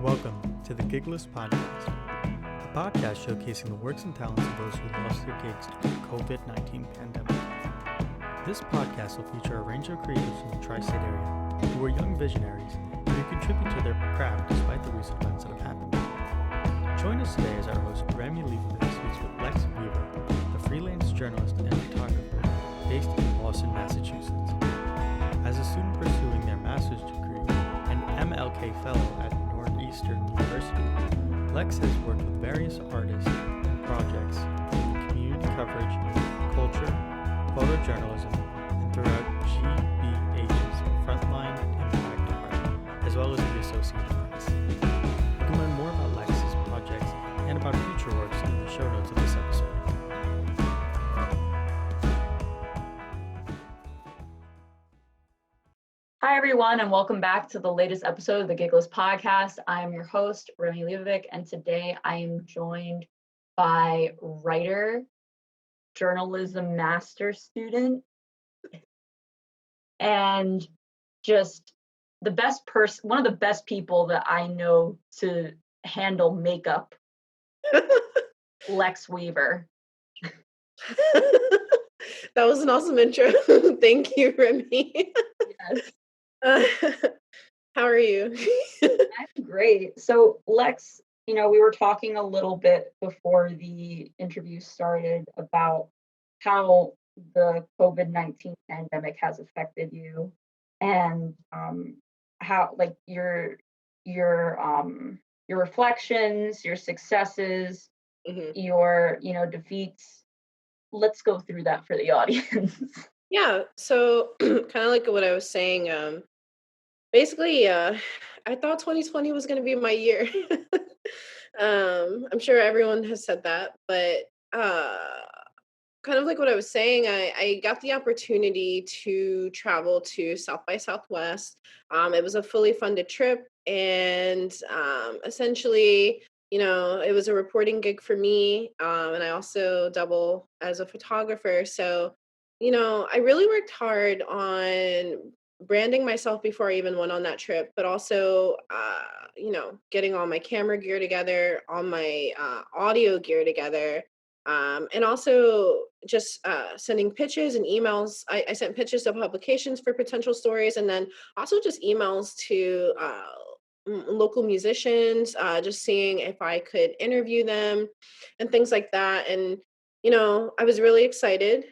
Welcome to the Gigless Podcast, a podcast showcasing the works and talents of those who lost their gigs during the COVID-19 pandemic. This podcast will feature a range of creatives from the tri-state area who are young visionaries and who contribute to their craft despite the recent events that have happened. Join us today as our host Remi Leibovic speaks with Lex Weaver, a freelance journalist and photographer based in Boston, Massachusetts. As a student pursuing their master's degree and MLK Fellow at Northeastern University, Lex has worked with various artists and projects in community coverage, culture, photojournalism, and throughout GBH's Frontline and Impact department, as well as the Associated Press. You can learn more about Lex's projects and about future works in the show notes of this episode. Hi, everyone, and welcome back to the latest episode of the Gigless Podcast. I'm your host, Remi Leibovic, and today I am joined by writer, journalism master student, and just the best person, one of the best people that I know to handle makeup, Lex Weaver. That was an awesome intro. Thank you, Remi. Yes. How are you? I'm great. So, Lex, we were talking a little bit before the interview started about how the COVID-19 pandemic has affected you and how, like, your reflections, your successes, your, defeats. Let's go through that for the audience. Yeah. So, kind of like what I was saying, basically, I thought 2020 was going to be my year. I'm sure everyone has said that, but kind of like what I was saying, I got the opportunity to travel to South by Southwest. It was a fully funded trip, and essentially, it was a reporting gig for me, and I also double as a photographer. So, I really worked hard on branding myself before I even went on that trip, but also, getting all my camera gear together, all my audio gear together, and also just sending pitches and emails. I sent pitches to publications for potential stories, and then also just emails to local musicians, just seeing if I could interview them and things like that. And, I was really excited.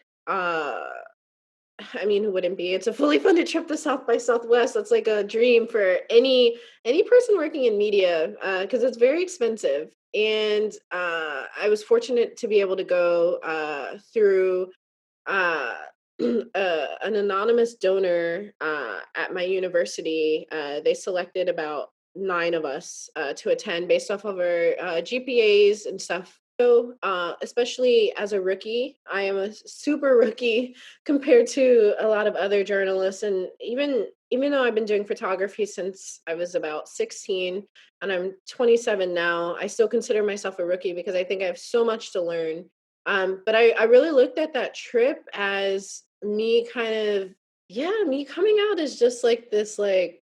Who wouldn't be? It's a fully funded trip to South by Southwest. That's like a dream for any person working in media, because it's very expensive. And I was fortunate to be able to go through an anonymous donor at my university. They selected about 9 of us to attend based off of our GPAs and stuff. So, especially as a rookie, I am a super rookie compared to a lot of other journalists. And even though I've been doing photography since I was about 16 and I'm 27 now, I still consider myself a rookie because I think I have so much to learn. But I really looked at that trip as me me coming out as just like this, like,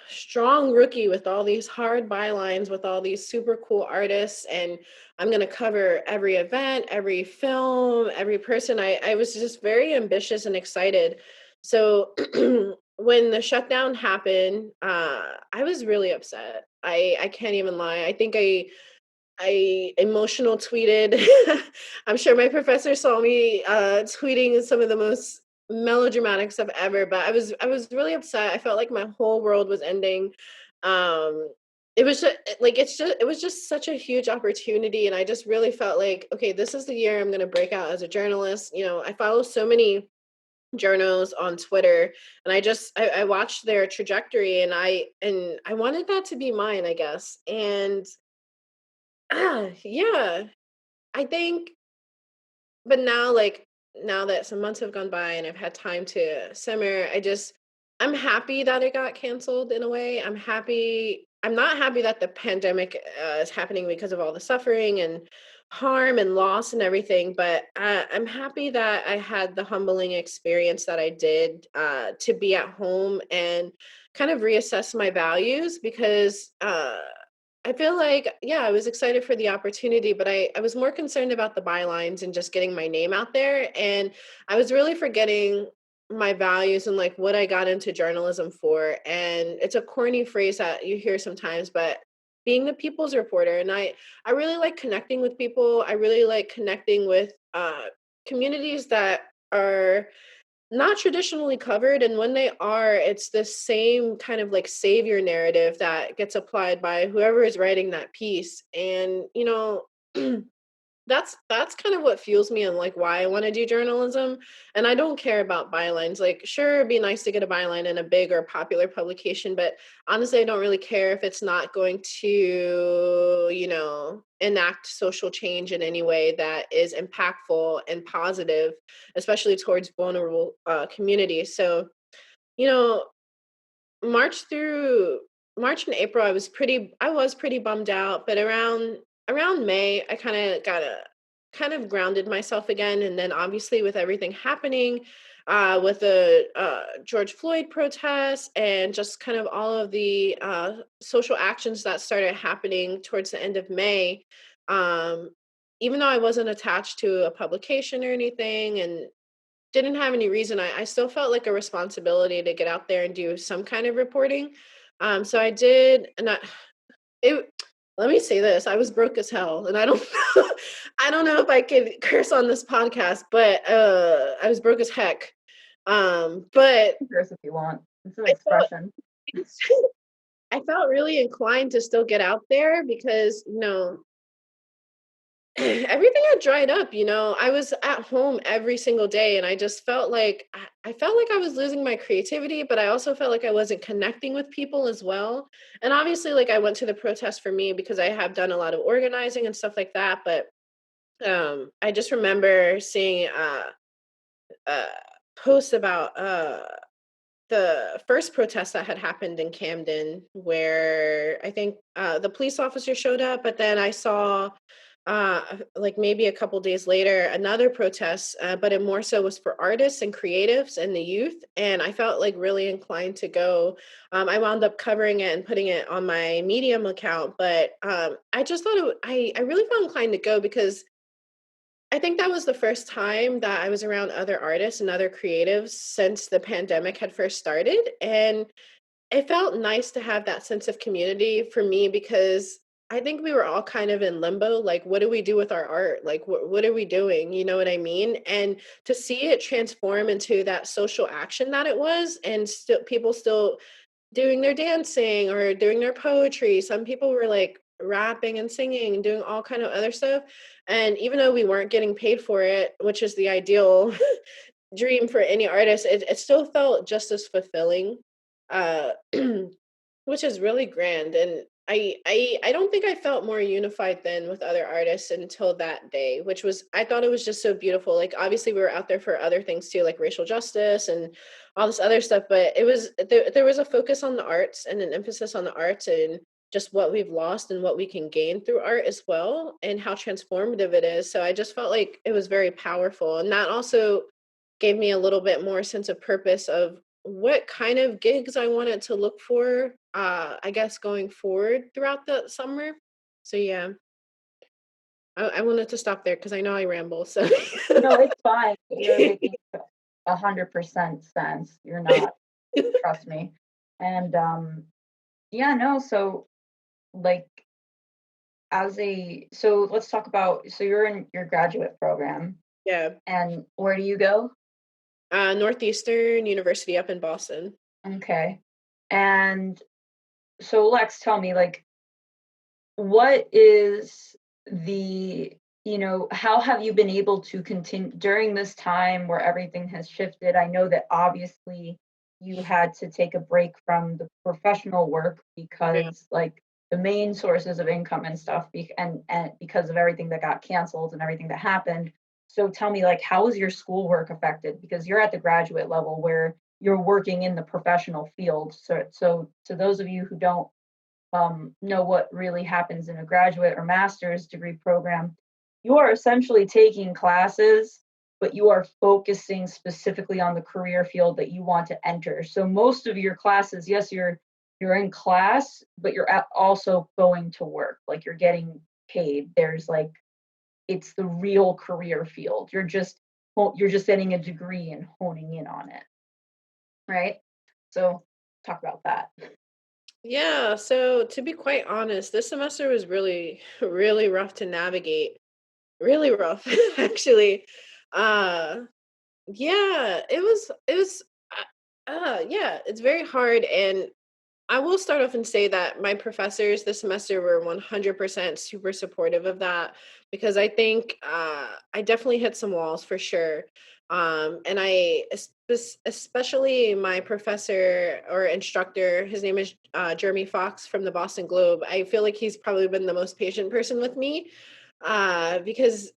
strong rookie with all these hard bylines, with all these super cool artists, and I'm going to cover every event, every film, every person. I was just very ambitious and excited. So when the shutdown happened, I was really upset. I can't even lie. I think I emotional tweeted. I'm sure my professor saw me tweeting some of the most melodramatic stuff ever, but I was really upset. I felt like my whole world was ending. It was just like it was just such a huge opportunity, and I just really felt like, okay, this is the year I'm going to break out as a journalist. I follow so many journos on Twitter, and I watched their trajectory, and I wanted that to be mine, I guess. And yeah, I think, but now that some months have gone by and I've had time to simmer, I'm happy that it got canceled in a way. I'm not happy that the pandemic is happening because of all the suffering and harm and loss and everything, but I'm happy that I had the humbling experience that I did to be at home and kind of reassess my values, because I feel like, yeah, I was excited for the opportunity, but I was more concerned about the bylines and just getting my name out there. And I was really forgetting my values and like what I got into journalism for. And it's a corny phrase that you hear sometimes, but being the people's reporter. And I really like connecting with people. I really like connecting with communities that are not traditionally covered, and when they are, it's the same kind of like savior narrative that gets applied by whoever is writing that piece. And that's kind of what fuels me and like why I want to do journalism. And I don't care about bylines. Like, sure, it'd be nice to get a byline in a big or popular publication, but honestly, I don't really care if it's not going to, enact social change in any way that is impactful and positive, especially towards vulnerable communities. So, you know, March through March and April, I was pretty bummed out, but around May, I kind of grounded myself again. And then obviously with everything happening, with the George Floyd protests and just kind of all of the social actions that started happening towards the end of May, um, even though I wasn't attached to a publication or anything and didn't have any reason. I still felt like a responsibility to get out there and do some kind of reporting. So I did, and it, let me say this: I was broke as hell, and I don't, I don't know if I could curse on this podcast, but I was broke as heck. But Curse if you want. It's an I felt, expression. I felt really inclined to still get out there because everything had dried up. I was at home every single day, and I just felt like I felt like I was losing my creativity, but I also felt like I wasn't connecting with people as well. And obviously, like, I went to the protest for me because I have done a lot of organizing and stuff like that. But I just remember seeing uh posts about the first protest that had happened in Camden, where I think the police officer showed up, but then I saw, like maybe a couple days later, another protest, but it more so was for artists and creatives and the youth. And I felt like really inclined to go. I wound up covering it and putting it on my Medium account, but I just thought I really felt inclined to go because I think that was the first time that I was around other artists and other creatives since the pandemic had first started. And it felt nice to have that sense of community for me because I think we were all kind of in limbo. Like, what do we do with our art? Like, what are we doing? You know what I mean? And to see it transform into that social action that it was, and still people still doing their dancing or doing their poetry. Some people were like rapping and singing and doing all kind of other stuff. And even though we weren't getting paid for it, which is the ideal dream for any artist, it still felt just as fulfilling, uh, which is really grand. And I don't think I felt more unified than with other artists until that day, which was, I thought it was just so beautiful. Like, obviously we were out there for other things too, like racial justice and all this other stuff, but it was, there was a focus on the arts and an emphasis on the arts and just what we've lost and what we can gain through art as well, and how transformative it is. So I just felt like it was very powerful. And that also gave me a little bit more sense of purpose of what kind of gigs I wanted to look for, I guess, going forward throughout the summer. So yeah, I wanted to stop there because I know I ramble. So No, it's fine. You're making 100% sense. You're not, trust me. And yeah, no, so like so let's talk about, so you're in your graduate program, yeah, and where do you go? Northeastern University up in Boston. Okay. And so Lex, tell me, like, what is the, how have you been able to continue during this time where everything has shifted? I know that obviously you had to take a break from the professional work Yeah. because like the main sources of income and stuff and because of everything that got canceled and everything that happened. So tell me, like, how is your schoolwork affected? Because you're at the graduate level where you're working in the professional field. So to those of you who don't know what really happens in a graduate or master's degree program, you are essentially taking classes, but you are focusing specifically on the career field that you want to enter. So most of your classes, yes, you're you're in class, but you're also going to work, like you're getting paid. There's like, it's the real career field. You're just getting a degree and honing in on it, right? So talk about that. Yeah, so to be quite honest, this semester was really, really rough to navigate. Really rough, actually. Uh, yeah, it was, yeah, it's very hard. And I will start off and say that my professors this semester were 100% super supportive of that, because I think I definitely hit some walls for sure. And especially my professor or instructor, his name is Jeremy Fox from the Boston Globe. I feel like he's probably been the most patient person with me, because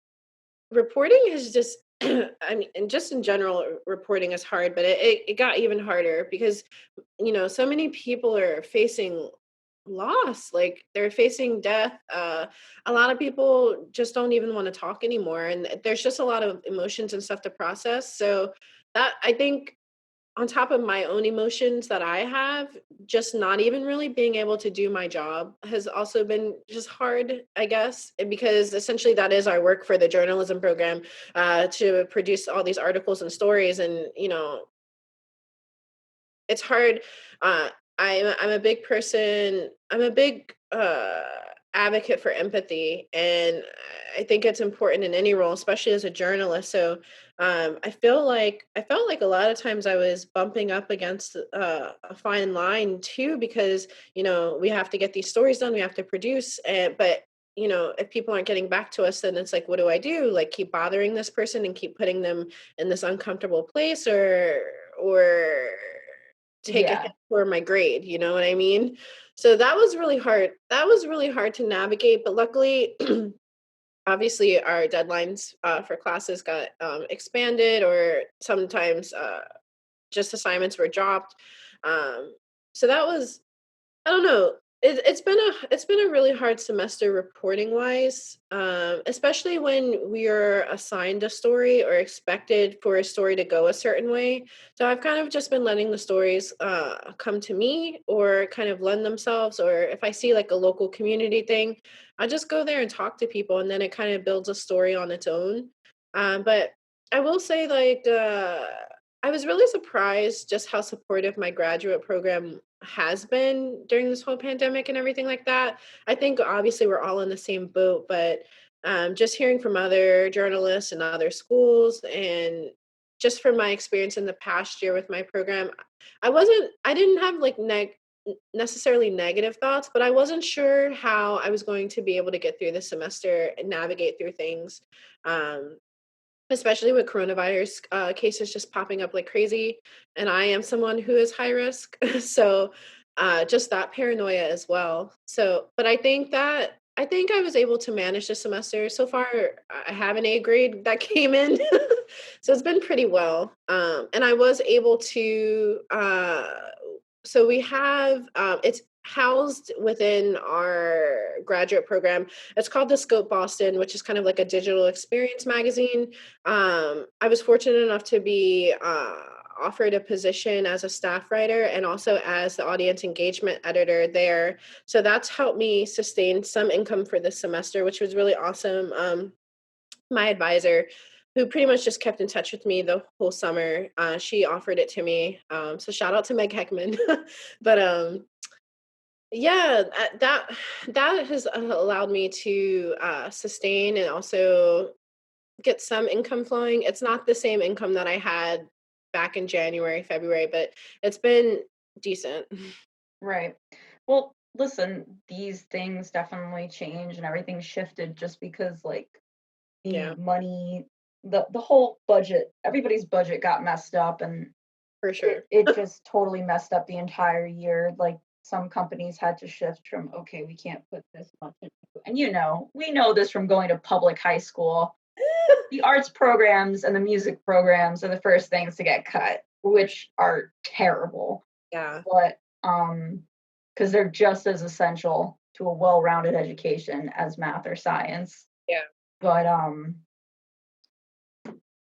reporting is just I mean, and just in general, reporting is hard, but it got even harder because, so many people are facing loss, like they're facing death. A lot of people just don't even want to talk anymore. And there's just a lot of emotions and stuff to process. So that, I think, on top of my own emotions that I have, just not even really being able to do my job has also been just hard, I guess, because essentially that is our work for the journalism program, to produce all these articles and stories. And, it's hard. Uh, I'm a big person. I'm a big advocate for empathy, and I think it's important in any role, especially as a journalist. So I felt like a lot of times I was bumping up against a fine line too, because we have to get these stories done, we have to produce, but if people aren't getting back to us, then it's like, what do I do? Like, keep bothering this person and keep putting them in this uncomfortable place, or take a Yeah. hit for my grade, you know what I mean? So that was really hard. That was really hard to navigate, but luckily, obviously, our deadlines for classes got expanded, or sometimes just assignments were dropped. Um, so that was, I don't know. It's been a really hard semester reporting wise, especially when we are assigned a story or expected for a story to go a certain way. So I've kind of just been letting the stories come to me, or kind of lend themselves. Or if I see like a local community thing, I just go there and talk to people, and then it kind of builds a story on its own. But I will say, like, I was really surprised just how supportive my graduate program has been during this whole pandemic and everything like that. I think obviously we're all in the same boat, but just hearing from other journalists and other schools, and just from my experience in the past year with my program, I didn't have like necessarily negative thoughts, but I wasn't sure how I was going to be able to get through the semester and navigate through things. Um, Especially with coronavirus cases just popping up like crazy. And I am someone who is high risk. So just that paranoia as well. So, but I think I was able to manage the semester. So far, I have an A grade that came in. So it's been pretty well. And I was able to, so we have, it's housed within our graduate program. It's called the Scope Boston, which is kind of like a digital experience magazine. I was fortunate enough to be offered a position as a staff writer and also as the audience engagement editor there. So that's helped me sustain some income for this semester, which was really awesome. My advisor, who pretty much just kept in touch with me the whole summer, she offered it to me. So shout out to Meg Heckman. But yeah, that has allowed me to sustain and also get some income flowing. It's not the same income that I had back in January, February, but it's been decent. Right. Well, listen, these things definitely change and everything shifted just because like the Yeah, money, the whole budget, everybody's budget got messed up, and for sure. it just totally messed up the entire year. Like some companies had to shift from, okay, we can't put this much into, and we know this from going to public high school. The arts programs and the music programs are the first things to get cut, which are terrible. Yeah. But because they're just as essential to a well-rounded education as math or science. Yeah. But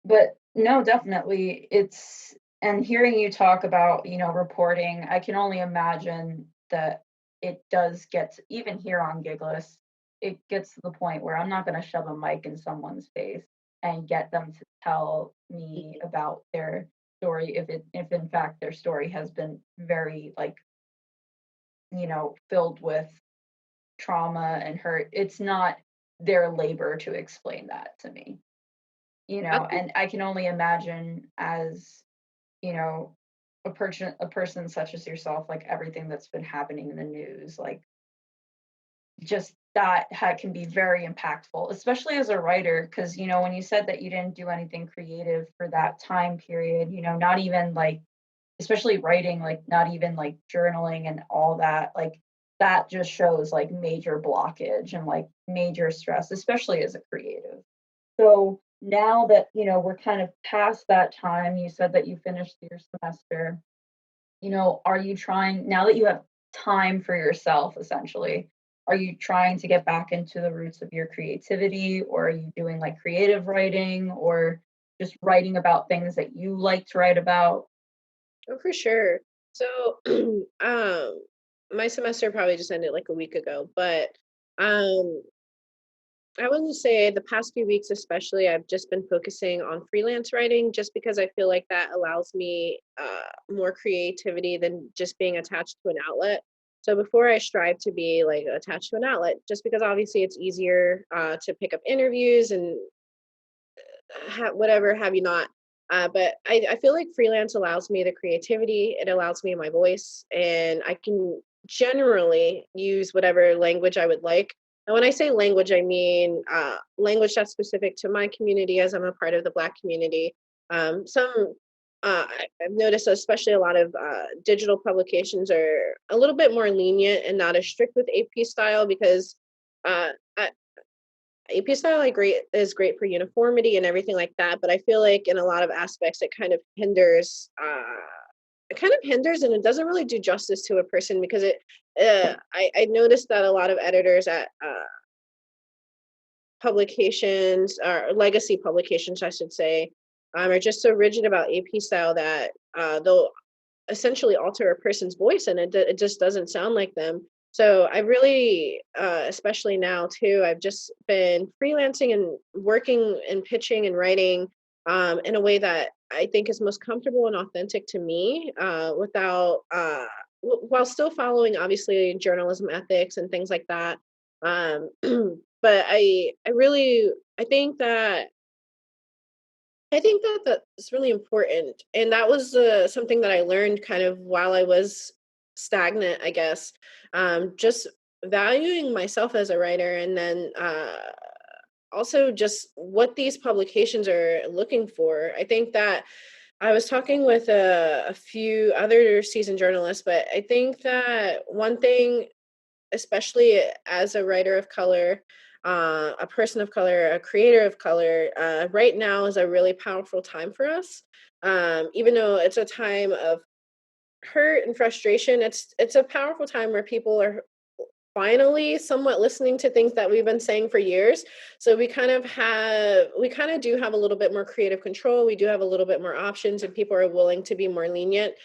but no, definitely it's, and hearing you talk about, reporting, I can only imagine that it does get even here on Gigless, it gets to the point where I'm not going to shove a mic in someone's face and get them to tell me about their story if in fact their story has been very like, filled with trauma and hurt. It's not their labor to explain that to me, I think and I can only imagine as, you know, a person such as yourself, like everything that's been happening in the news, like just that can be very impactful, especially as a writer, because when you said that you didn't do anything creative for that time period, not even like, especially writing, like not even like journaling and all that, like that just shows like major blockage and like major stress, especially as a creative. So now that, we're kind of past that time, you said that you finished your semester, are you trying, now that you have time for yourself, essentially, are you trying to get back into the roots of your creativity, or are you doing like creative writing, or just writing about things that you like to write about? oh, for sure. So, my semester probably just ended like a week ago, but um, I wouldn't say the past few weeks, especially, I've just been focusing on freelance writing just because I feel like that allows me more creativity than just being attached to an outlet. So before I strive to be like attached to an outlet, just because obviously it's easier to pick up interviews and whatever have you not. But I feel like freelance allows me the creativity, it allows me my voice, and I can generally use whatever language I would like. And when I say language, I mean language that's specific to my community, as I'm a part of the Black community. I've noticed, especially a lot of digital publications are a little bit more lenient and not as strict with AP style because uh, AP style is great for uniformity and everything like that, but I feel like in a lot of aspects it kind of hinders and it doesn't really do justice to a person because I noticed that a lot of editors at publications or legacy publications, I should say, are just so rigid about AP style that they'll essentially alter a person's voice and it just doesn't sound like them. So I really especially now too, I've just been freelancing and working and pitching and writing in a way that I think is most comfortable and authentic to me without while still following obviously journalism ethics and things like that. um, but I really I think that that's really important, and that was something that I learned kind of while I was stagnant, I guess. Just valuing myself as a writer, and then also just what these publications are looking for. I think that I was talking with a few other seasoned journalists, but I think that one thing, especially as a writer of color, a person of color, a creator of color, right now is a really powerful time for us. Even though it's a time of hurt and frustration, it's a powerful time where people are finally somewhat listening to things that we've been saying for years. So we kind of do have a little bit more creative control. We do have a little bit more options and people are willing to be more lenient.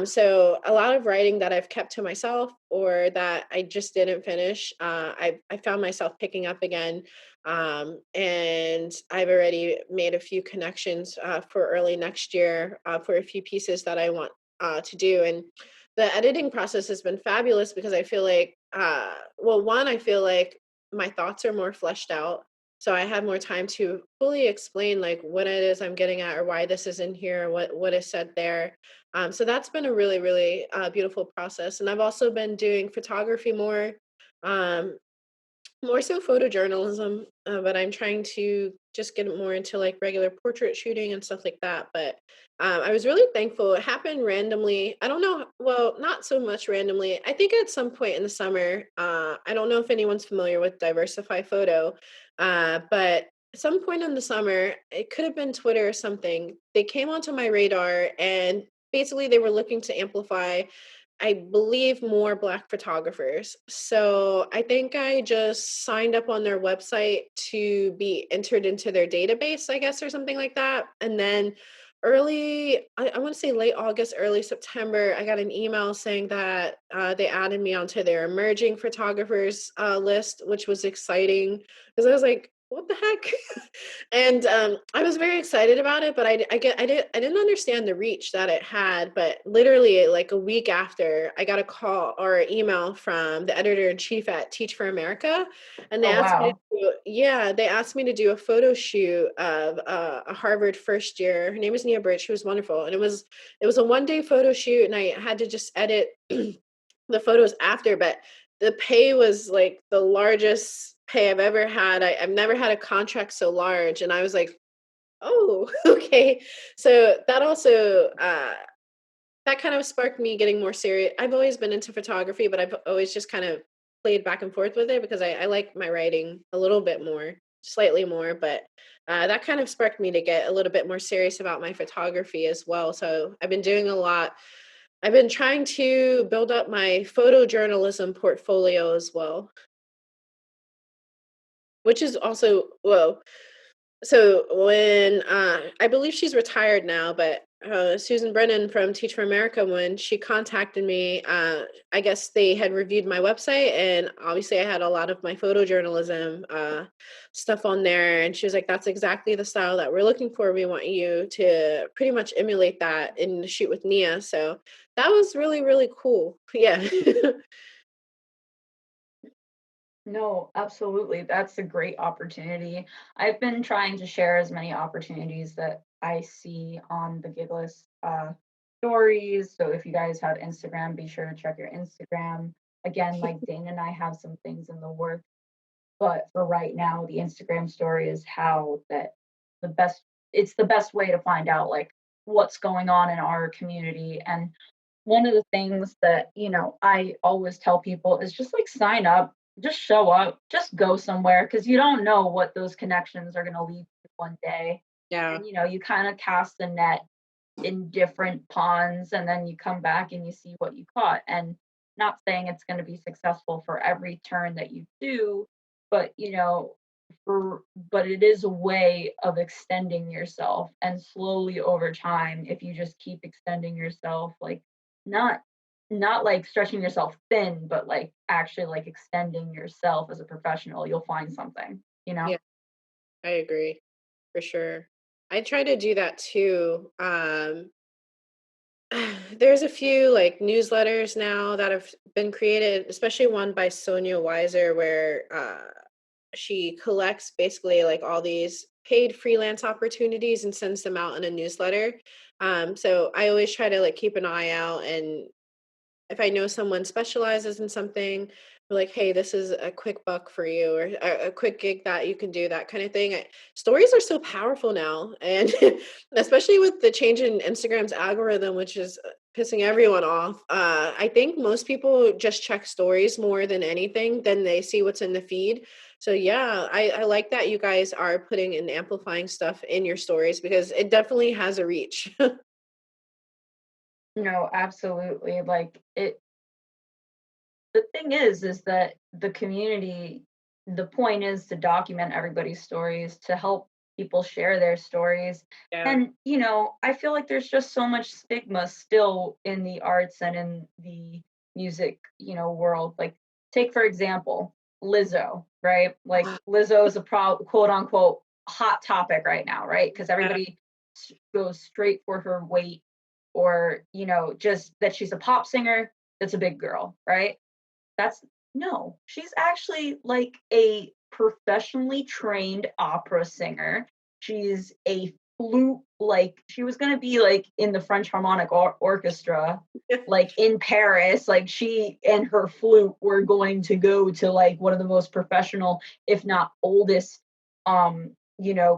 So a lot of writing that I've kept to myself or that I just didn't finish, I found myself picking up again. And I've already made a few connections for early next year for a few pieces that I want to do. And the editing process has been fabulous because I feel like, well, one, I feel like my thoughts are more fleshed out. So I have more time to fully explain like what it is I'm getting at or why this is in here, what is said there. So that's been a really, really beautiful process. And I've also been doing photography um, more so photojournalism, but I'm trying to just get more into like regular portrait shooting and stuff like that. But I was really thankful. It happened randomly. I don't know. Well, not so much randomly. I think at some point in the summer, I don't know if anyone's familiar with Diversify Photo, but at some point in the summer, it could have been Twitter or something. They came onto my radar and basically they were looking to amplify, I believe, more Black photographers. So I think I just signed up on their website to be entered into their database, I guess, or something like that. And then I want to say late August, early September, I got an email saying that they added me onto their emerging photographers list, which was exciting because I was like, what the heck? And I was very excited about it, but I didn't understand the reach that it had. But literally, like a week after, I got a call or email from the editor in chief at Teach for America, and Oh, wow. they asked me to do a photo shoot of a Harvard first year. Her name is Nia Birch. She was wonderful, and it was a 1 day photo shoot, and I had to just edit the photos after. But the pay was like the largest pay I've ever had. I've never had a contract so large, and I was like, oh, okay. So that also that kind of sparked me getting more serious. I've always been into photography, but I've always just kind of played back and forth with it because I like my writing a little bit more, slightly more. But that kind of sparked me to get a little bit more serious about my photography as well. So I've been doing a lot. I've been trying to build up my photojournalism portfolio as well, which is also, well, so when I believe she's retired now, but Susan Brennan from Teach for America, when she contacted me, I guess they had reviewed my website, and obviously I had a lot of my photojournalism stuff on there, and she was like, "That's exactly the style that we're looking for. We want you to pretty much emulate that in the shoot with Nia." So that was really really cool. Yeah. No, absolutely. That's a great opportunity. I've been trying to share as many opportunities that I see on the Gigless stories. So if you guys have Instagram, be sure to check your Instagram. Again, like Dane and I have some things in the works, but for right now, the Instagram story is how that the best it's the best way to find out like what's going on in our community. And one of the things that, I always tell people is just like sign up, just show up, just go somewhere because you don't know what those connections are going to lead to one day. Yeah. And, you kind of cast the net in different ponds and then you come back and you see what you caught. And not saying it's going to be successful for every turn that you do, but, but it is a way of extending yourself and slowly over time if you just keep extending yourself like not not like stretching yourself thin, but like actually like extending yourself as a professional, you'll find something, you know? Yeah, I agree for sure. I try to do that too. There's a few like newsletters now that have been created, especially one by Sonia Weiser, where she collects basically like all these paid freelance opportunities and sends them out in a newsletter. So I always try to like keep an eye out, and if I know someone specializes in something, we're like, hey, this is a quick buck for you, or a quick gig that you can do, that kind of thing. Stories are so powerful now. And especially with the change in Instagram's algorithm, which is pissing everyone off. I think most people just check stories more than anything, then they see what's in the feed. So yeah, I like that you guys are putting and amplifying stuff in your stories because it definitely has a reach. No, absolutely. Like it the thing is that the community, the point is to document everybody's stories, to help people share their stories. Yeah. And, I feel like there's just so much stigma still in the arts and in the music, world. Like, take for example, Lizzo, right? Like, Lizzo is a quote unquote hot topic right now, right? Because Yeah. everybody goes straight for her weight or, just that she's a pop singer that's a big girl, right? That's no, she's actually like a professionally trained opera singer. She's a flute, like she was gonna be like in the French Harmonic Orchestra, like in Paris. Like she and her flute were going to go to like one of the most professional, if not oldest,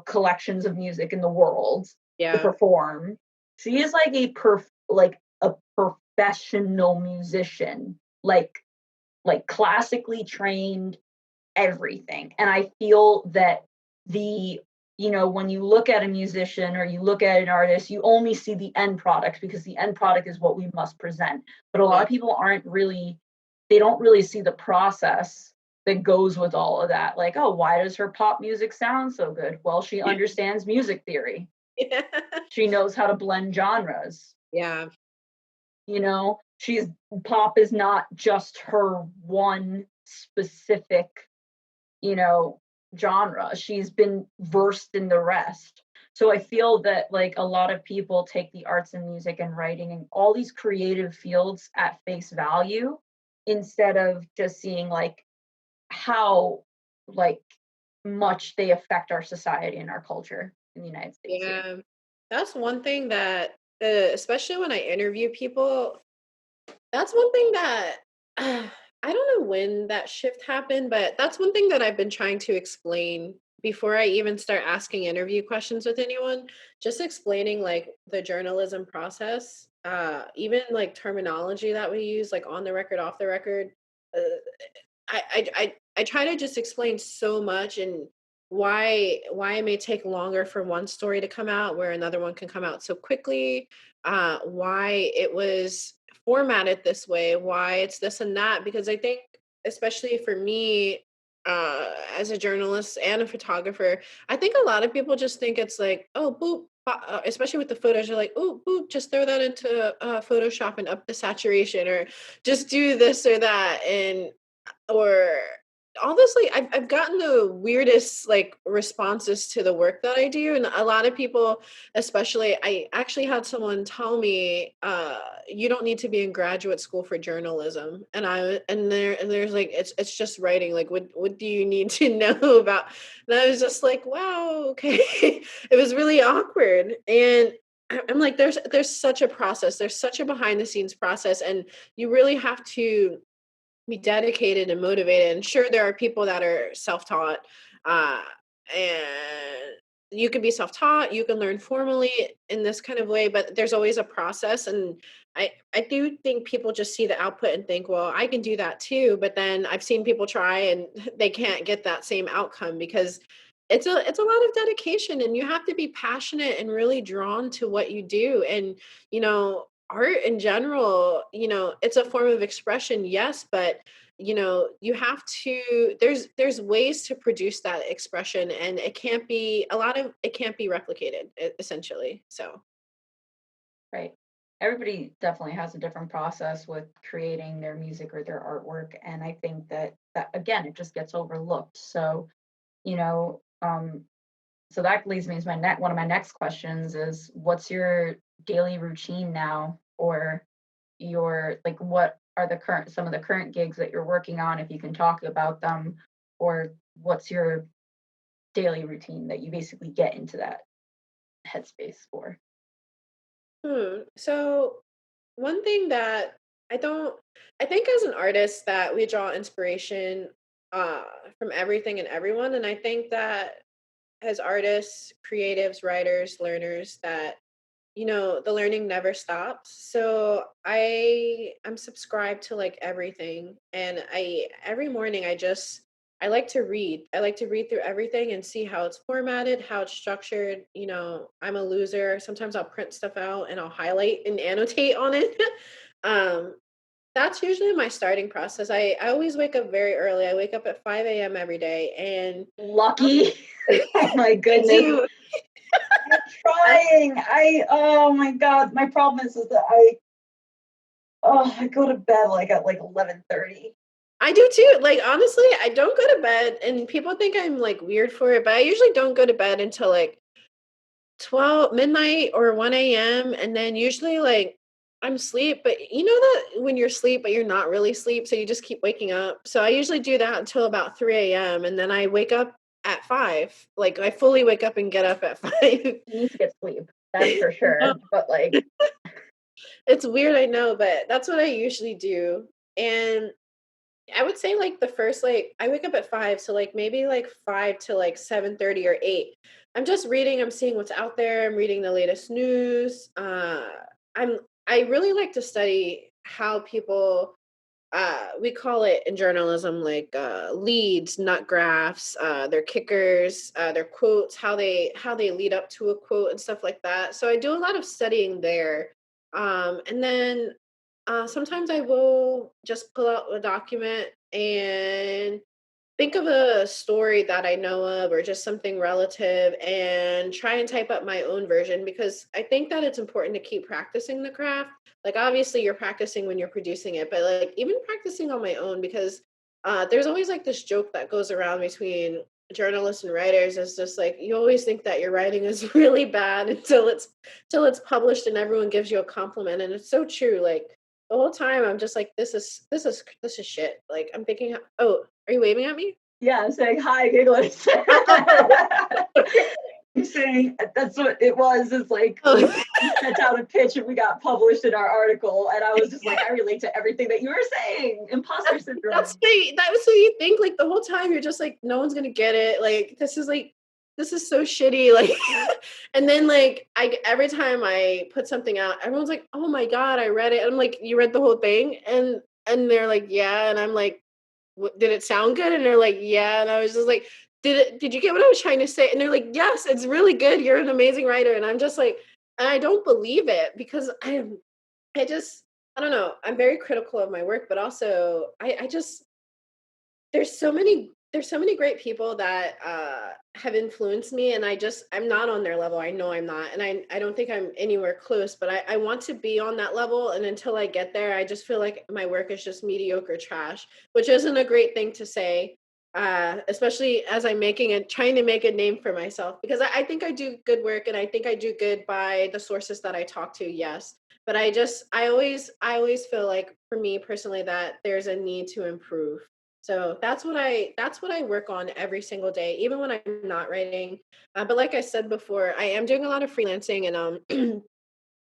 collections of music in the world to Yeah. perform. She is like a professional musician. Like classically trained everything. And I feel that when you look at a musician or you look at an artist, you only see the end product because the end product is what we must present. But a lot Yeah. of people they don't really see the process that goes with all of that. Like, oh, why does her pop music sound so good? Well, she understands music theory. Yeah. She knows how to blend genres. Yeah. You know, pop is not just her one specific, you know, genre. She's been versed in the rest. So I feel that like a lot of people take the arts and music and writing and all these creative fields at face value instead of just seeing like how like much they affect our society and our culture in the United States here. Yeah. That's one thing that, especially when I interview people, that's one thing that I don't know when that shift happened, but that's one thing that I've been trying to explain before I even start asking interview questions with anyone. Just explaining like the journalism process, even like terminology that we use, like on the record, off the record. Uh, I try to just explain so much and why it may take longer for one story to come out where another one can come out so quickly, why it was formatted this way, why it's this and that. Because I think, especially for me, as a journalist and a photographer, I think a lot of people just think it's like, oh, boop. Especially with the photos, you're like, oh, boop, just throw that into Photoshop and up the saturation, or just do this or that, and or honestly, I've gotten the weirdest like responses to the work that I do, and a lot of people, especially, I actually had someone tell me, "You don't need to be in graduate school for journalism," and there's like it's just writing. Like, what do you need to know about? And I was just like, wow, okay. It was really awkward, and I'm like, there's such a process, there's such a behind the scenes process, and you really have to be dedicated and motivated. And sure, there are people that are self-taught, uh, and you can be self-taught, you can learn formally in this kind of way, but there's always a process. And I do think people just see the output and think, well, I can do that too. But then I've seen people try and they can't get that same outcome because it's a lot of dedication, and you have to be passionate and really drawn to what you do. And art in general, it's a form of expression, yes, but you have to there's ways to produce that expression, and it can't be replicated, essentially. So Right. Everybody definitely has a different process with creating their music or their artwork. And I think that again, it just gets overlooked. So, you know, so that leads me to one of my next questions is what's your daily routine now? Or your like what are some of the current gigs that you're working on, if you can talk about them, or what's your daily routine that you basically get into that headspace for? so one thing that I don't I think as an artist that we draw inspiration uh from everything and everyone. And I think that as artists, creatives, writers, learners, that the learning never stops. So I'm subscribed to like everything, and I every morning I like to read. I like to read through everything and see how it's formatted, how it's structured. I'm a loser. Sometimes I'll print stuff out and I'll highlight and annotate on it. um that's usually my starting process. I always wake up very early. I wake up at 5 a.m. every day, and Lucky. Oh my I goodness. do. I'm trying. Oh my god. My problem is that I go to bed like at like 11:30. I do too. Like, honestly, I don't go to bed, and people think I'm like weird for it, but I usually don't go to bed until like 12 midnight or 1 a.m. And then usually like I'm asleep, but you know that when you're asleep, but you're not really asleep, so you just keep waking up. So I usually do that until about 3 a.m. and then I wake up at 5. Like I fully wake up and get up at 5. You need to get sleep. That's for No, sure. But like it's weird, I know, but that's what I usually do. And I would say like the first like I wake up at 5, so like maybe like 5 to like 7:30 or 8. I'm just reading, I'm seeing what's out there, I'm reading the latest news. I really like to study how people we call it in journalism like leads, nut graphs, their kickers, their quotes, how they lead up to a quote and stuff like that. So I do a lot of studying there. And then sometimes I will just pull out a document and think of a story that I know of or just something relative and try and type up my own version, because I think that it's important to keep practicing the craft. Like, obviously you're practicing when you're producing it, but like even practicing on my own, because there's always like this joke that goes around between journalists and writers. Is just like, you always think that your writing is really bad until it's published and everyone gives you a compliment, and it's so true. Like, the whole time I'm just like, this is shit. Like, I'm thinking, oh, are you waving at me? Yeah, I'm saying hi, Gigless. I'm saying that's what it was. It's like Oh, we sent out a pitch and we got published in our article, and I was just like, I relate to everything that you were saying. Imposter syndrome. that's what you think. Like, the whole time you're just like, no one's gonna get it. Like, this is so shitty. Like, and then like every time I put something out, everyone's like, oh my God, I read it. And I'm like, you read the whole thing? And they're like, yeah. And I'm like, did it sound good? And they're like, yeah. And I was just like, did you get what I was trying to say? And they're like, yes, it's really good. You're an amazing writer. And I'm just like, and I don't believe it, because I just, I don't know. I'm very critical of my work, but also I just, there's so many great people that have influenced me, and I'm not on their level. I know I'm not, and I don't think I'm anywhere close, but I want to be on that level. And until I get there, I just feel like my work is just mediocre trash, which isn't a great thing to say. Especially as I'm trying to make a name for myself, because I think I do good work, and I think I do good by the sources that I talk to. Yes, but I always feel like, for me personally, that there's a need to improve. So that's what I work on every single day, even when I'm not writing. But like I said before, I am doing a lot of freelancing, and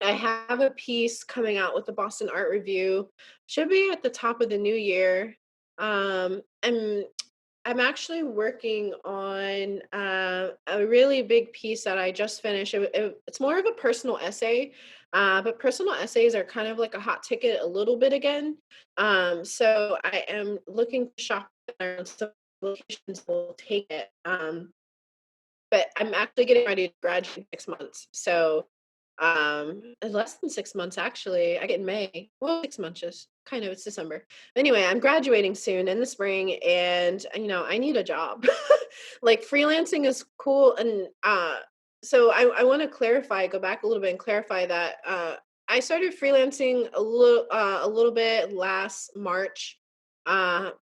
I have a piece coming out with the Boston Art Review. Should be at the top of the new year. And I'm actually working on a really big piece that I just finished. It's more of a personal essay, but personal essays are kind of like a hot ticket a little bit again. So I am looking to shop around some locations will take it. But I'm actually getting ready to graduate next month. So in less than 6 months, actually. I get in May. Well, 6 months, just kind of, it's December. Anyway, I'm graduating soon in the spring, and I need a job. Like, freelancing is cool. And so I want to go back a little bit and clarify that I started freelancing a little bit last March.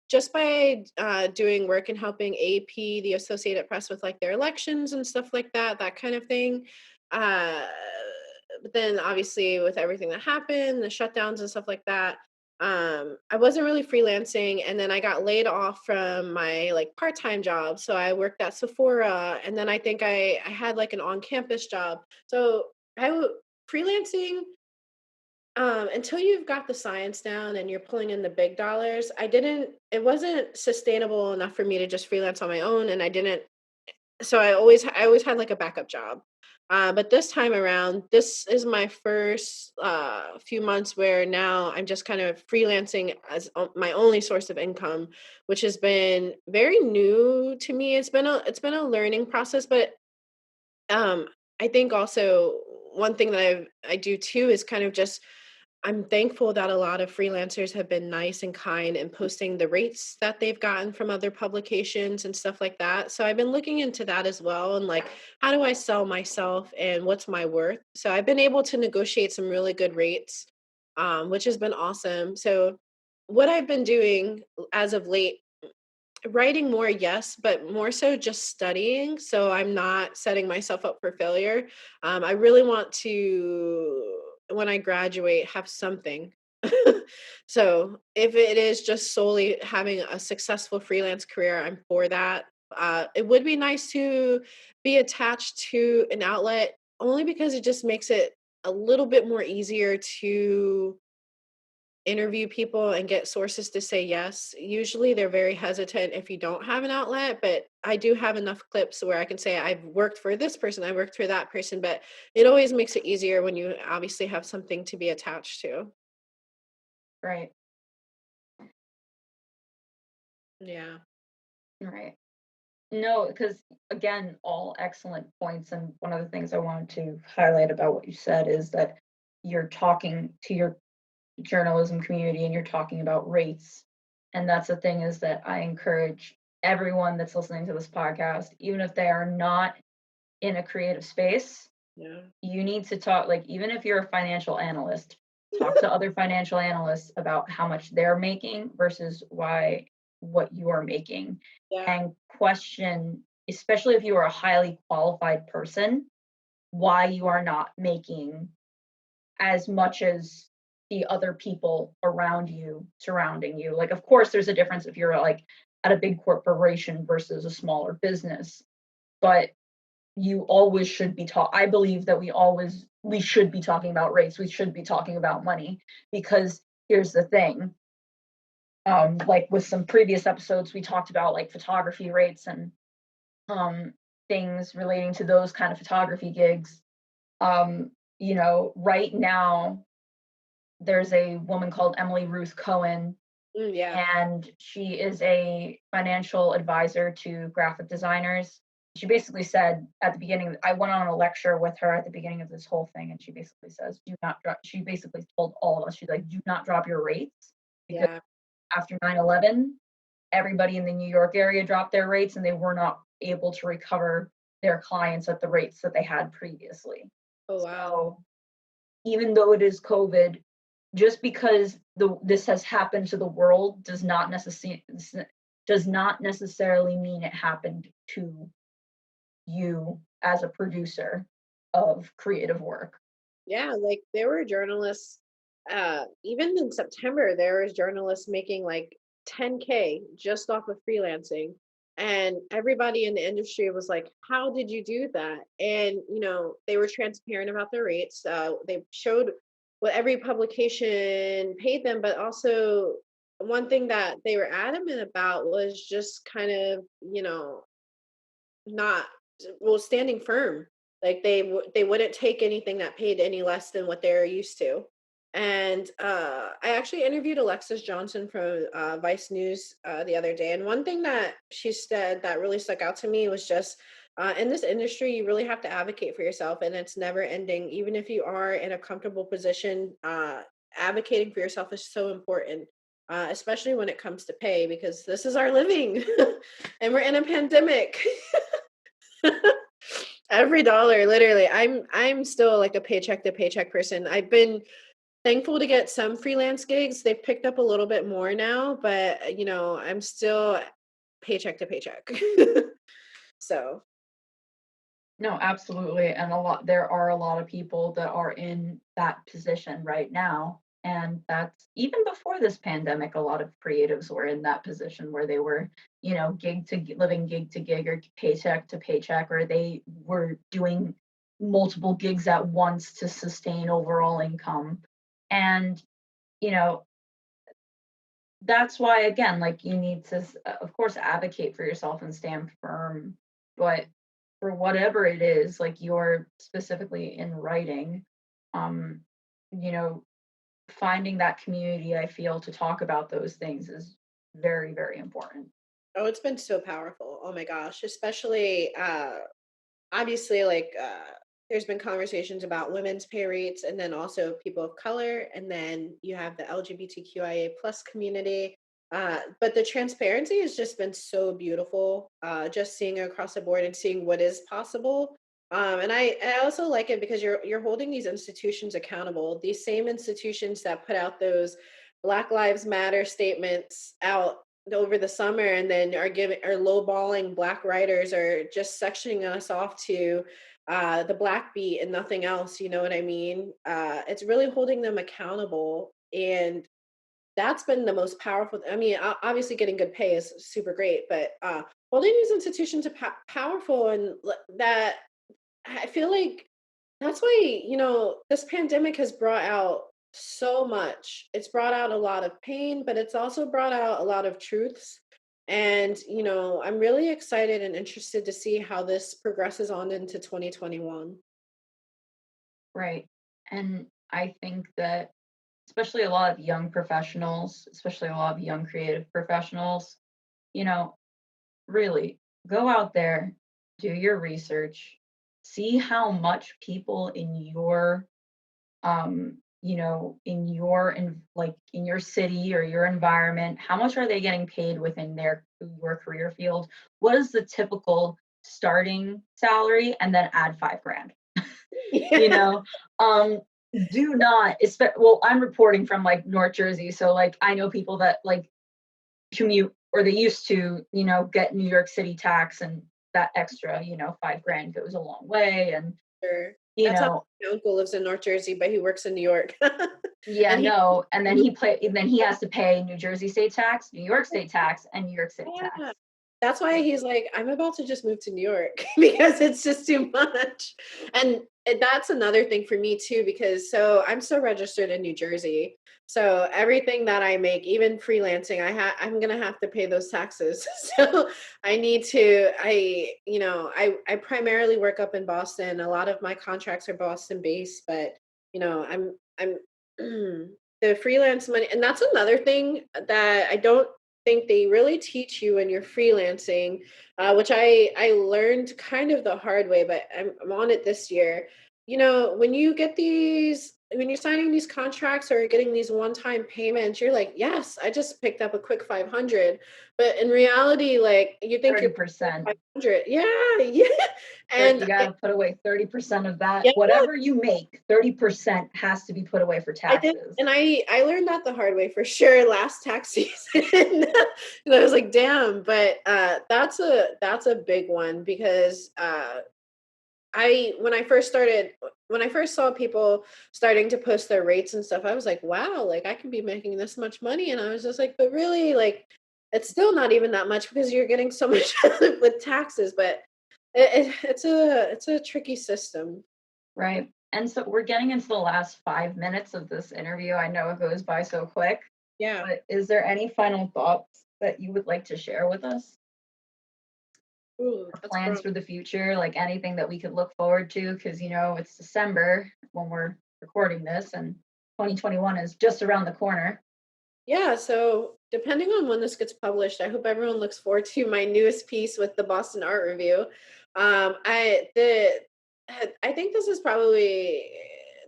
Just by doing work and helping AP, the Associated Press, with like their elections and stuff like that kind of thing. Uh, but then obviously with everything that happened, the shutdowns and stuff like that, I wasn't really freelancing. And then I got laid off from my like part-time job. So I worked at Sephora, and then I think I had like an on-campus job. So freelancing, until you've got the science down and you're pulling in the big dollars, it wasn't sustainable enough for me to just freelance on my own. And I didn't, so I always had like a backup job. But this time around, this is my first few months where now I'm just kind of freelancing as my only source of income, which has been very new to me. It's been a learning process, but um, I think also one thing that I do too is kind of just, I'm thankful that a lot of freelancers have been nice and kind and posting the rates that they've gotten from other publications and stuff like that. So I've been looking into that as well, and like, how do I sell myself and what's my worth? So I've been able to negotiate some really good rates, which has been awesome. So what I've been doing as of late, writing more, yes, but more so just studying. So I'm not setting myself up for failure. I really want to, when I graduate, have something. So if it is just solely having a successful freelance career, I'm for that. It would be nice to be attached to an outlet, only because it just makes it a little bit more easier to interview people and get sources to say yes. Usually they're very hesitant if you don't have an outlet, but I do have enough clips where I can say I've worked for this person, I worked for that person, but it always makes it easier when you obviously have something to be attached to. Right. Yeah. Right. No, because again, all excellent points. And one of the things I wanted to highlight about what you said is that you're talking to your journalism community and you're talking about rates. And that's the thing, is that I encourage everyone that's listening to this podcast, even if they are not in a creative space, Yeah. you need to talk, like, even if you're a financial analyst, talk to other financial analysts about how much they're making versus what you are making, Yeah. and question, especially if you are a highly qualified person, why you are not making as much as the other people around you, surrounding you. Like, of course, there's a difference if you're like at a big corporation versus a smaller business, but you always should be taught. I believe that we should be talking about race. We should be talking about money, because here's the thing. Like with some previous episodes, we talked about like photography rates and um, things relating to those kind of photography gigs. Right now there's a woman called Emily Ruth Cohen, Yeah. and she is a financial advisor to graphic designers. She basically said at the beginning, I went on a lecture with her at the beginning of this whole thing, and she basically says, do not drop, she basically told all of us, she's like, do not drop your rates, because Yeah. after 9/11, everybody in the New York area dropped their rates and they were not able to recover their clients at the rates that they had previously. Oh, wow. So even though it is COVID, just because this has happened to the world does not necessarily mean it happened to you as a producer of creative work. Yeah, like there were journalists, even in September, there was journalists making like 10K just off of freelancing. And everybody in the industry was like, how did you do that? And, they were transparent about their rates. They showed what every publication paid them, but also one thing that they were adamant about was just kind of, not well standing firm, like they wouldn't take anything that paid any less than what they're used to. And I actually interviewed Alexis Johnson from Vice News the other day, and one thing that she said that really stuck out to me was just in this industry you really have to advocate for yourself, and it's never ending. Even if you are in a comfortable position, advocating for yourself is so important, especially when it comes to pay, because this is our living and we're in a pandemic. Every dollar, literally. I'm still like a paycheck to paycheck person. I've been thankful to get some freelance gigs. They've picked up a little bit more now, but I'm still paycheck to paycheck. So, No, absolutely. And there are a lot of people that are in that position right now. And that's even before this pandemic, a lot of creatives were in that position where they were, living gig to gig or paycheck to paycheck, or they were doing multiple gigs at once to sustain overall income. And, you know, that's why, again, like, you need to, of course, advocate for yourself and stand firm, but for whatever it is, like you're specifically in writing, um you know finding that community, I feel, to talk about those things is very, very important. oh, it's been so powerful. Oh my gosh, especially obviously like there's been conversations about women's pay rates, and then also people of color, and then you have the LGBTQIA plus community, but the transparency has just been so beautiful, just seeing it across the board and seeing what is possible. And I also like it because you're holding these institutions accountable, these same institutions that put out those Black Lives Matter statements out over the summer, and then are lowballing Black writers, or just sectioning us off to the Black beat and nothing else. You know what I mean? It's really holding them accountable, and that's been the most powerful. I mean, obviously, getting good pay is super great, but holding these institutions powerful, and that I feel like that's why, this pandemic has brought out so much. It's brought out a lot of pain, but it's also brought out a lot of truths. And, I'm really excited and interested to see how this progresses on into 2021. Right. And I think that, especially a lot of young professionals, especially a lot of young creative professionals, you know really go out there, do your research, see how much people in your you know, in your in your city or your environment, how much are they getting paid within your career field? What is the typical starting salary? And then add 5 grand. You Yeah. know, do not. Well, I'm reporting from like North Jersey, so like I know people that like commute, or they used to, you know, get New York City tax, and that extra, you know, 5 grand goes a long way. And Sure. you That's how know, my uncle lives in North Jersey, but he works in New York. yeah, And he no, and then he has to pay New Jersey state tax, New York state tax, and New York City yeah. tax. That's why he's like, I'm about to just move to New York because it's just too much. And that's another thing for me too, because so I'm still registered in New Jersey. So everything that I make, even freelancing, I'm gonna have to pay those taxes. So I primarily work up in Boston. A lot of my contracts are Boston based, but I'm the freelance money, and that's another thing that I don't think they really teach you when you're freelancing, which I learned kind of the hard way, but I'm on it this year. You know, when you're signing these contracts or getting these one-time payments, you're like, yes, I just picked up a quick 500. But in reality, like you think you're picking up 30%. 500. Yeah, yeah. And You got to put away 30% of that. yeah, Whatever you make, 30% has to be put away for I did, taxes. and I learned that the hard way for sure last tax season. And I was like, damn, but that's a big one because I when I first saw people starting to post their rates and stuff, I was like, wow, like I can be making this much money. And I was just like, but really, like it's still not even that much because you're getting so much with taxes. But it's a tricky system. Right. And so we're getting into the last 5 minutes of this interview. I know it goes by so quick, Yeah. but is there any final thoughts that you would like to share with us? Ooh, Or that's plans broad. for the future, like anything that we could look forward to? Because, you know, it's December when we're recording this, and 2021 is just around the corner. Yeah, so depending on when this gets published, I hope everyone looks forward to my newest piece with the Boston Art Review. I think this is probably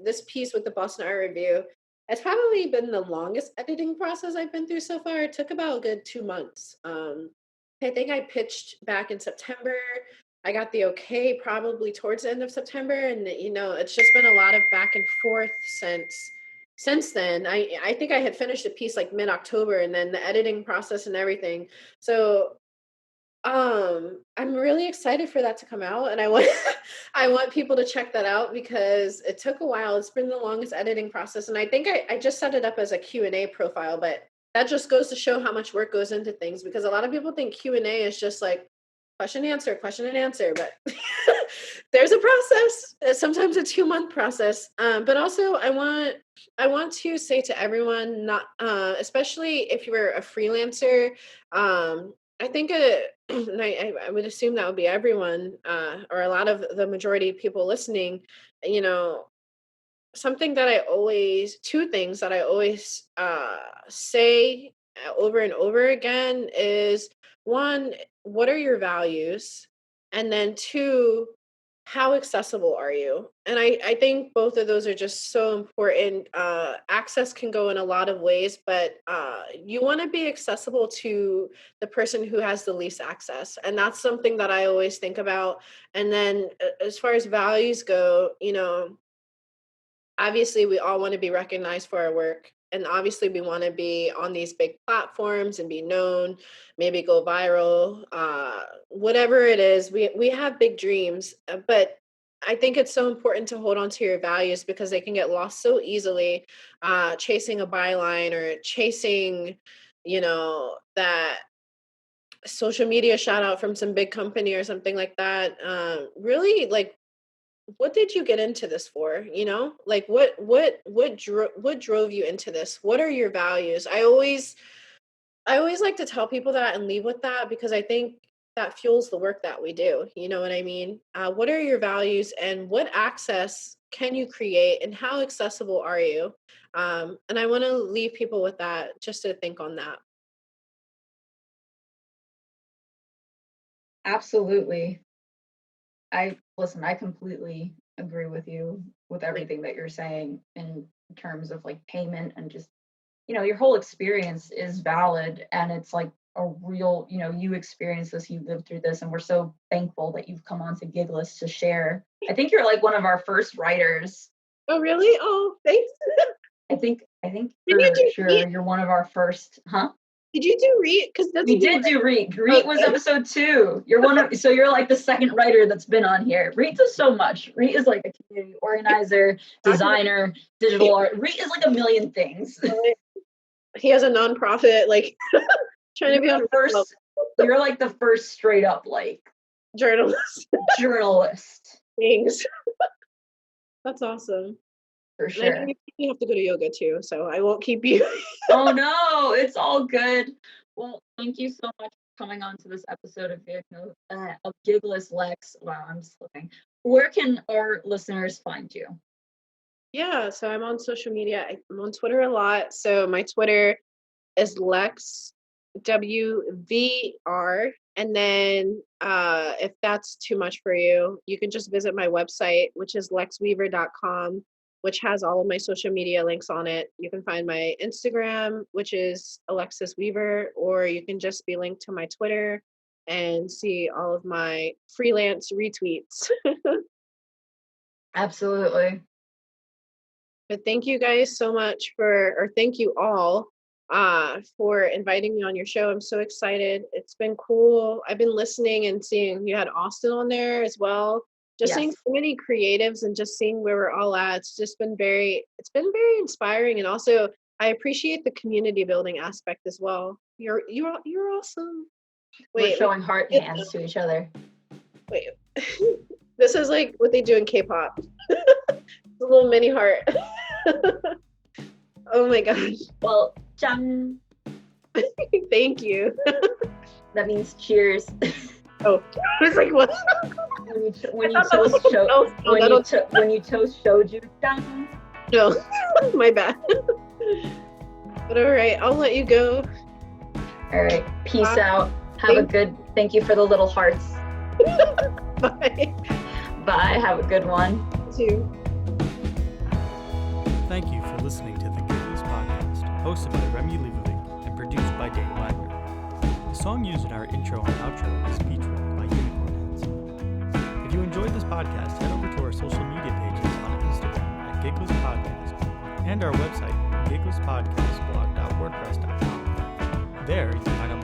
this piece with the Boston Art Review. It's probably been the longest editing process I've been through so far. It took about a good 2 months. I think I pitched back in September. I got the okay probably towards the end of September, and it's just been a lot of back and forth since then. I think I had finished a piece like mid-October, and then the editing process and everything. So I'm really excited for that to come out, and I want I want people to check that out because it took a while. It's been the longest editing process, and I think I just set it up as a Q&A profile, but that just goes to show how much work goes into things, because a lot of people think Q&A is just like question and answer, but there's a process. Sometimes a 2-month process. But also I want to say to everyone, not especially if you're a freelancer, I think and I would assume that would be everyone, or a lot of the majority of people listening. You know, two things that I always say over and over again is, one, what are your values? And then two, how accessible are you? And I think both of those are just so important. Access can go in a lot of ways, but you want to be accessible to the person who has the least access. And that's something that I always think about. And then as far as values go, obviously we all want to be recognized for our work, and obviously we want to be on these big platforms and be known, maybe go viral, whatever it is. We have big dreams, but I think it's so important to hold on to your values because they can get lost so easily, chasing a byline or chasing that social media shout out from some big company or something like that. Really, like, what did you get into this for? Like what drove you into this? What are your values? I always like to tell people that and leave with that, because I think that fuels the work that we do. You know what I mean? What are your values, and what access can you create, and how accessible are you? And I want to leave people with that, just to think on that. Absolutely. I completely agree with you with everything that you're saying in terms of like payment and just, your whole experience is valid, and it's like a real, you experience this, you lived through this, and we're so thankful that you've come on to Gigless to share. I think you're like one of our first writers. Oh, really? Oh, thanks. I think Did for you do sure Reet? you're one of our first, huh? Did you do Reet? Because that's We did do Reet. Reet was episode 2. So you're like the second writer that's been on here. Reet does so much. Reet is like a community organizer, designer, digital art. Reet is like a million things. He has a nonprofit, like trying to be on first. You're like the first straight up like journalist. Things. That's awesome. For sure. And you have to go to yoga too, so I won't keep you. Oh no, it's all good. Well, thank you so much for coming on to this episode of Gigless, Lex. Wow, I'm slipping. Where can our listeners find you? Yeah, so I'm on social media. I'm on Twitter a lot. So my Twitter is Lex WVR. And then if that's too much for you, you can just visit my website, which is lexweaver.com, which has all of my social media links on it. You can find my Instagram, which is Alexis Weaver, or you can just be linked to my Twitter and see all of my freelance retweets. Absolutely. But thank you guys so much thank you all for inviting me on your show. I'm so excited. It's been cool. I've been listening and seeing you had Austin on there as well. Just seeing so many creatives and just seeing where we're all at. It's been very inspiring, and also I appreciate the community building aspect as well. You're awesome. We're showing heart hands to each other. Wait, this is like what they do in K-pop. It's a little mini heart. Oh my gosh. Well, Jang. Thank you. That means cheers. Oh, I was like, what? When you toast shoju, Jang. No, my bad. But all right, I'll let you go. All right, peace out. Thank you for the little hearts. Bye. Bye, have a good one. You too. Thank you for listening to the Gigless Podcast, hosted by Remi Leibovic and produced by Dane Wagner. The song used in our intro and outro is Beachwalk by Unicorn Heads. If you enjoyed this podcast, head over to our social media pages on Instagram at Gigless Podcast and our website, gigglespodcastblog.wordpress.com. There, you can find out